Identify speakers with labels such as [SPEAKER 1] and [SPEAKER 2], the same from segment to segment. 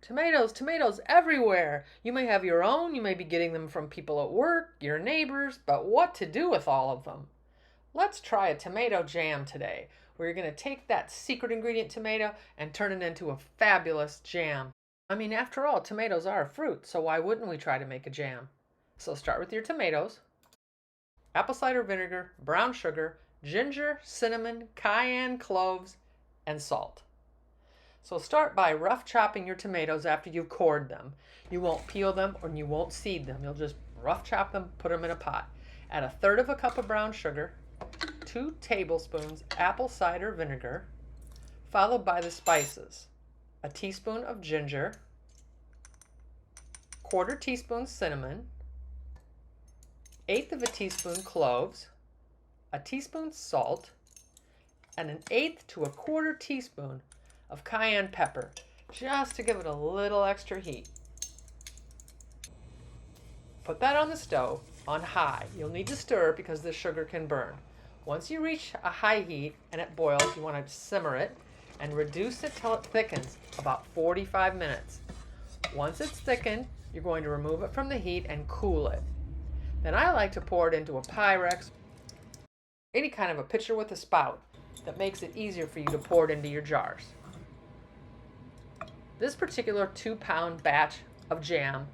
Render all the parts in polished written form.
[SPEAKER 1] Tomatoes, tomatoes everywhere. You may have your own, you may be getting them from people at work, your neighbors, but what to do with all of them? Let's try a tomato jam today. We're going to take that secret ingredient tomato and turn it into a fabulous jam. I mean, after all, tomatoes are a fruit, so why wouldn't we try to make a jam? So start with your tomatoes, apple cider vinegar, brown sugar, ginger, cinnamon, cayenne, cloves, and salt. So start by rough chopping your tomatoes after you've cored them. You won't peel them or you won't seed them. You'll just rough chop them, put them in a pot. Add 1/3 cup of brown sugar, 2 tablespoons apple cider vinegar, followed by the spices. A teaspoon of ginger, 1/4 teaspoon cinnamon, 1/8 teaspoon cloves, a teaspoon salt, and 1/8 to 1/4 teaspoon of cayenne pepper, just to give it a little extra heat. Put that on the stove on high. You'll need to stir because the sugar can burn. Once you reach a high heat and it boils, you want to simmer it and reduce it till it thickens, about 45 minutes. Once it's thickened, you're going to remove it from the heat and cool it. Then I like to pour it into a Pyrex, any kind of a pitcher with a spout that makes it easier for you to pour it into your jars. This particular 2-pound batch of jam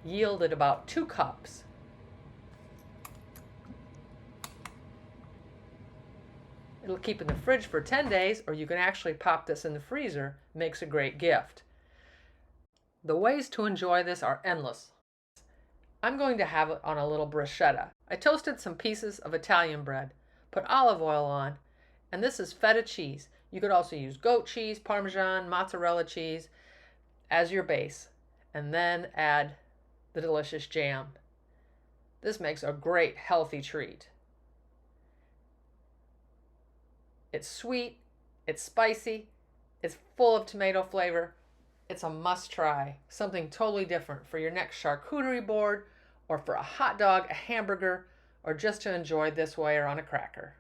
[SPEAKER 1] yielded about 2 cups. It'll keep in the fridge for 10 days, or you can actually pop this in the freezer. Makes a great gift. The ways to enjoy this are endless. I'm going to have it on a little bruschetta. I toasted some pieces of Italian bread, put olive oil on, and this is feta cheese. You could also use goat cheese, Parmesan, mozzarella cheese as your base, and then add the delicious jam. This makes a great healthy treat. It's sweet, it's spicy, it's full of tomato flavor. It's a must-try, something totally different for your next charcuterie board or for a hot dog, a hamburger, or just to enjoy this way or on a cracker.